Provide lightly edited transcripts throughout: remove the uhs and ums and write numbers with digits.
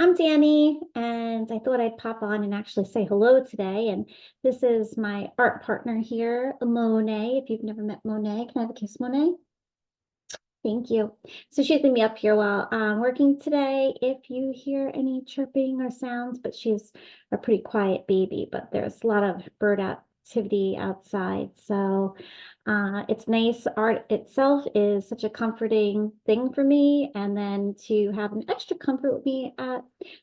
I'm Danny, and I thought I'd pop on and actually say hello today. And this is my art partner here, Monet. If you've never met Monet, can I have a kiss, Monet? Thank you. So she's gonna be up here while I'm working today. If you hear any chirping or sounds, but she's a pretty quiet baby, but there's a lot of bird activity outside. So it's nice. Art itself is such a comforting thing for me. And then to have an extra comfort with me at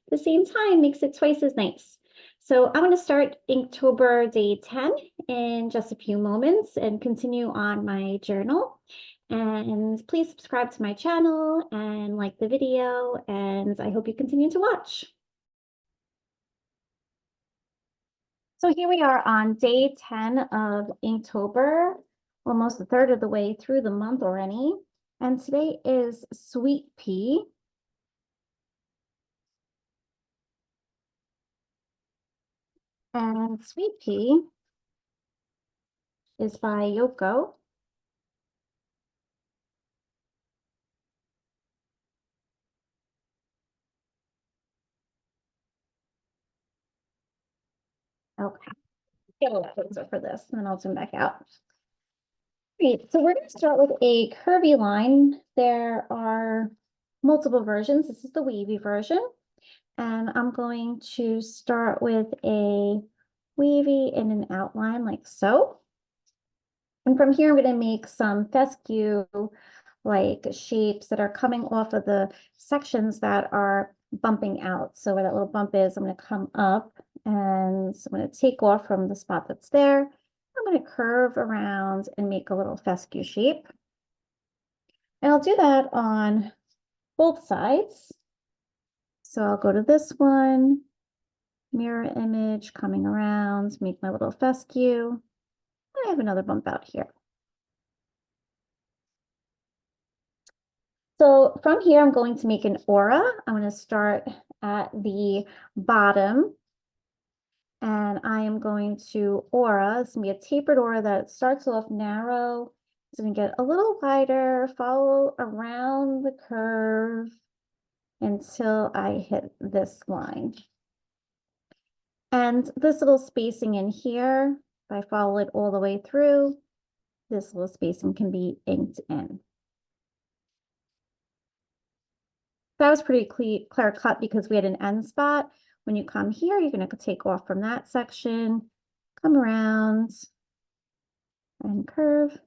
the same time makes it twice as nice. So I'm going to start Inktober day 10 in just a few moments and continue on my journal. And please subscribe to my channel and like the video, and I hope you continue to watch. So here we are on day 10 of Inktober, almost a third of the way through the month already. And today is Sweet Pea. And Sweet Pea is by Yoko. Okay, get a little closer for this, and then I'll zoom back out. Great, so we're going to start with a curvy line. There are multiple versions. This is the wavy version. And I'm going to start with a wavy in an outline like so. And from here, I'm going to make some fescue like shapes that are coming off of the sections that are bumping out. So where that little bump is, I'm going to come up and I'm going to take off from the spot that's there. I'm going to curve around and make a little fescue shape. And I'll do that on both sides. So I'll go to this one, mirror image, coming around, make my little fescue. I have another bump out here. So from here, I'm going to make an aura. I'm going to start at the bottom. And I am going to aura. It's going to be a tapered aura that starts off narrow. It's going to get a little wider, follow around the curve until I hit this line. And this little spacing in here, if I follow it all the way through, this little spacing can be inked in. That was pretty clear cut because we had an end spot. When you come here, you're going to take off from that section, come around and curve.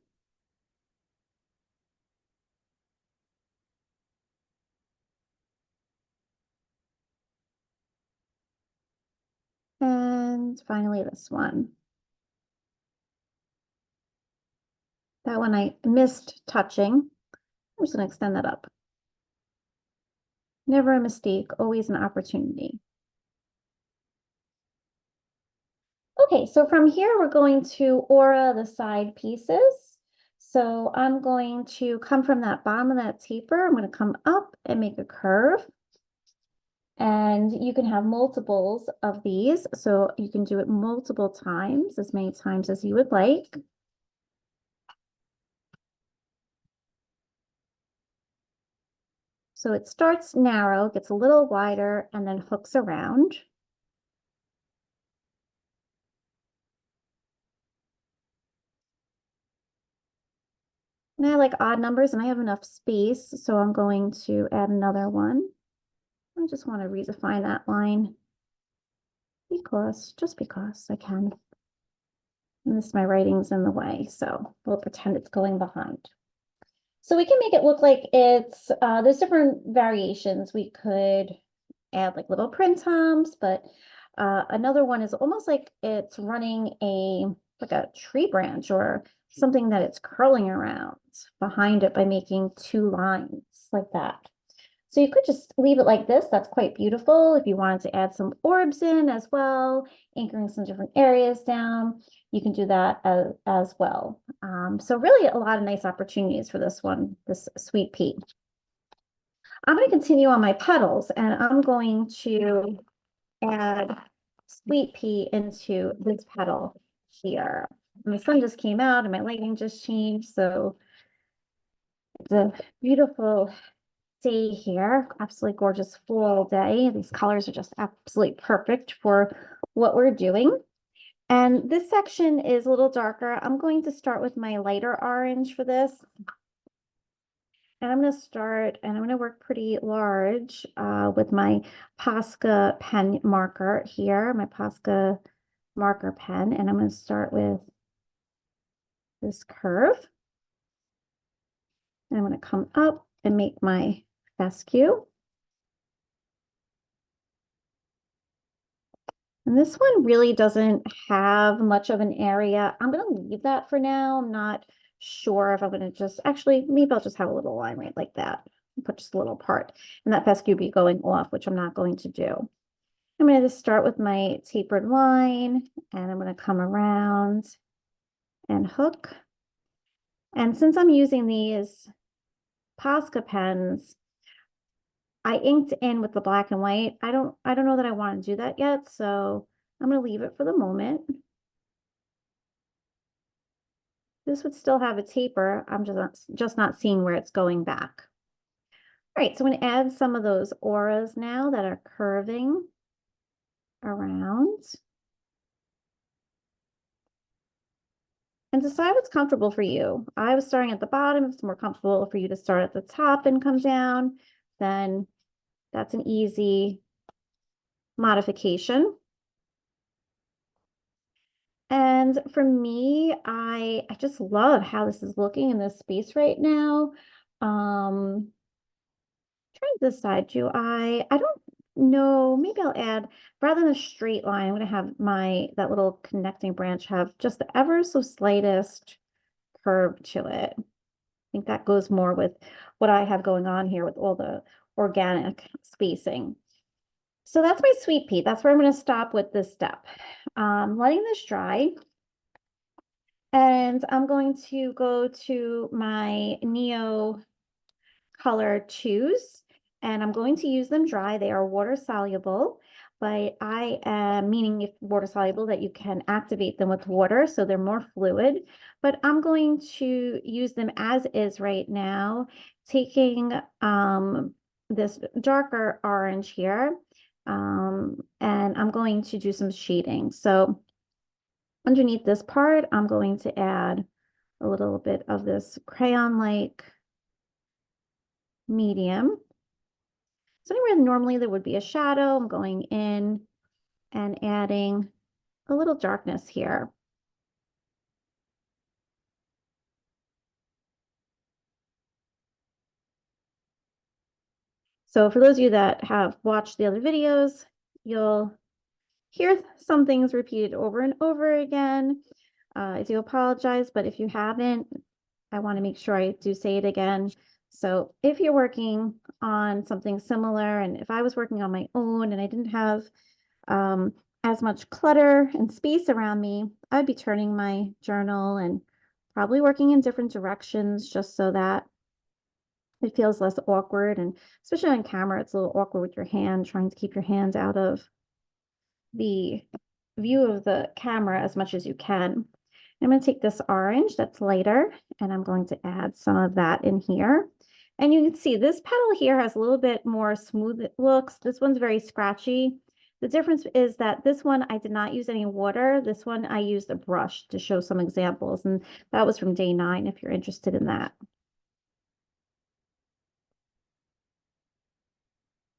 And finally this one. That one I missed touching. I'm just going to extend that up. Never a mistake, always an opportunity. Okay, so from here, we're going to aura the side pieces. So I'm going to come from that bottom of that taper. I'm going to come up and make a curve. And you can have multiples of these. So you can do it multiple times, as many times as you would like. So it starts narrow, gets a little wider, and then hooks around. And I like odd numbers, and I have enough space, so I'm going to add another one. I just want to redefine that line just because I can. And this, my writing's in the way, so we'll pretend it's going behind. So we can make it look like it's, there's different variations. We could add like little printoms, but another one is almost like it's running like a tree branch or something that it's curling around behind it by making two lines like that. So you could just leave it like this. That's quite beautiful. If you wanted to add some orbs in as well, anchoring some different areas down, you can do that as well. So really a lot of nice opportunities for this one, this Sweet Pea. I'm going to continue on my petals, and I'm going to add Sweet Pea into this petal here. And the sun just came out and my lighting just changed, so it's a beautiful day here. Absolutely gorgeous fall day. These colors are just absolutely perfect for what we're doing. And this section is a little darker. I'm going to start with my lighter orange for this. And I'm going to start, and I'm going to work pretty large with my Posca pen marker here, my Posca marker pen. And I'm going to start with this curve. And I'm going to come up and make my fescue. And this one really doesn't have much of an area. I'm going to leave that for now. I'm not sure if I'm going to just, actually, maybe I'll just have a little line right like that. Put just a little part. And that fescue will be going off, which I'm not going to do. I'm going to just start with my tapered line, and I'm going to come around and hook. And since I'm using these Posca pens, I inked in with the black and white. I don't know that I want to do that yet, so I'm going to leave it for the moment. This would still have a taper. I'm just not seeing where it's going back. All right, so I'm going to add some of those auras now that are curving around. And decide what's comfortable for you. I was starting at the bottom. If it's more comfortable for you to start at the top and come down, then that's an easy modification. And for me, I just love how this is looking in this space right now. Trying to decide, I don't know, maybe I'll add, rather than a straight line, I'm going to have that little connecting branch have just the ever so slightest curve to it. I think that goes more with what I have going on here with all the organic spacing. So that's my sweet pea. That's where I'm going to stop with this step. Letting this dry. And I'm going to go to my Neo color 2s, and I'm going to use them dry. They are water soluble, but I am meaning if water soluble that you can activate them with water so they're more fluid. But I'm going to use them as is right now, taking this darker orange here, and I'm going to do some shading. So underneath this part, I'm going to add a little bit of this crayon-like medium. So anywhere normally there would be a shadow, I'm going in and adding a little darkness here. So for those of you that have watched the other videos, you'll hear some things repeated over and over again. I do apologize, but if you haven't, I want to make sure I do say it again. So if you're working on something similar, and if I was working on my own and I didn't have as much clutter and space around me, I'd be turning my journal and probably working in different directions just so that it feels less awkward. And especially on camera, it's a little awkward with your hand, trying to keep your hands out of the view of the camera as much as you can. I'm going to take this orange that's lighter, and I'm going to add some of that in here. And you can see this petal here has a little bit more smooth looks. This one's very scratchy. The difference is that this one, I did not use any water. This one, I used a brush to show some examples, and that was from day 9 if you're interested in that.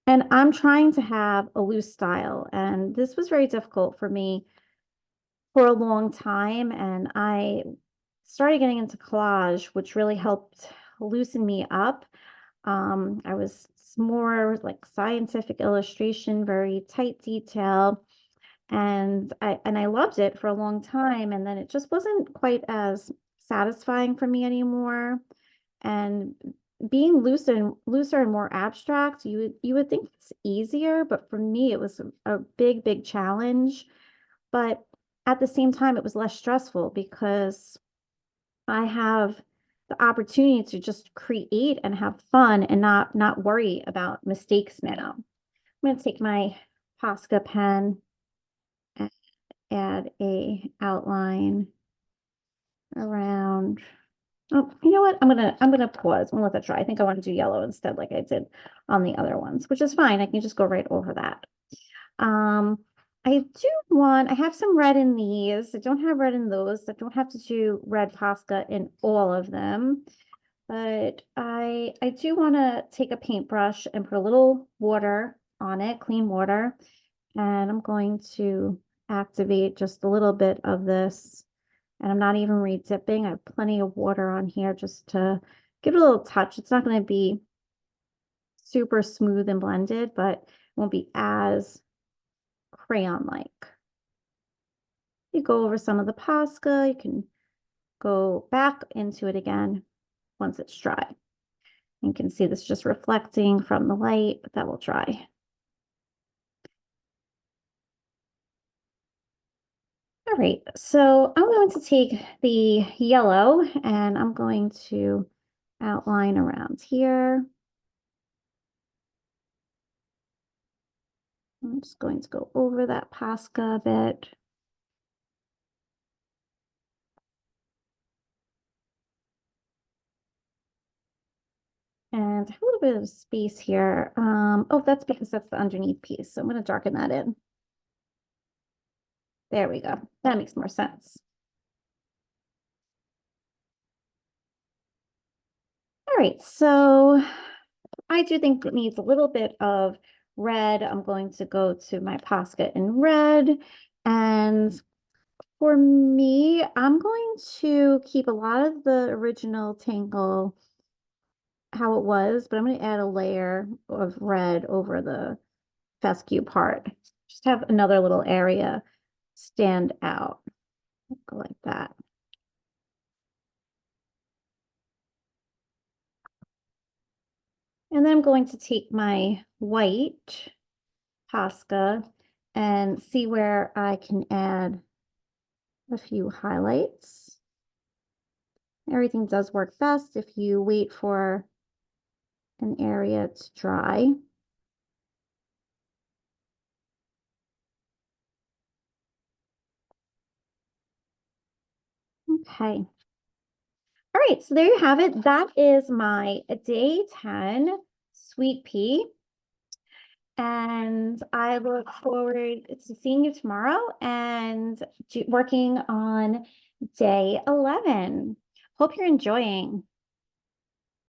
And I'm trying to have a loose style, and this was very difficult for me for a long time, and I started getting into collage, which really helped loosen me up. I was more like scientific illustration, very tight detail, and I loved it for a long time, and then it just wasn't quite as satisfying for me anymore. And being looser and more abstract, you would think it's easier, but for me it was a big challenge. But at the same time, it was less stressful because I have the opportunity to just create and have fun and not worry about mistakes now. I'm going to take my Posca pen and add a outline around Oh, you know what? I'm gonna pause and let that dry. I think I want to do yellow instead, like I did on the other ones, which is fine. I can just go right over that. Um, I have some red in these. I don't have red in those. I don't have to do red Posca in all of them. But I do want to take a paintbrush and put a little water on it, clean water, and I'm going to activate just a little bit of this. And I'm not even re-dipping. I have plenty of water on here just to give it a little touch. It's not going to be super smooth and blended, but it won't be as crayon-like. You go over some of the Posca, you can go back into it again once it's dry. You can see this just reflecting from the light, but that will dry. All right, so I'm going to take the yellow and I'm going to outline around here. I'm just going to go over that Posca a bit. And a little bit of space here. Oh, that's because that's the underneath piece. So I'm going to darken that in. There we go. That makes more sense. All right, so I do think it needs a little bit of red. I'm going to go to my Posca in red. And for me, I'm going to keep a lot of the original Tangle how it was, but I'm going to add a layer of red over the fescue part. Just have another little area stand out. Go like that. And then I'm going to take my white Posca and see where I can add a few highlights. Everything does work best if you wait for an area to dry. Okay. All right, so there you have it. That is my day 10 sweet pea. And I look forward to seeing you tomorrow and working on day 11. Hope you're enjoying.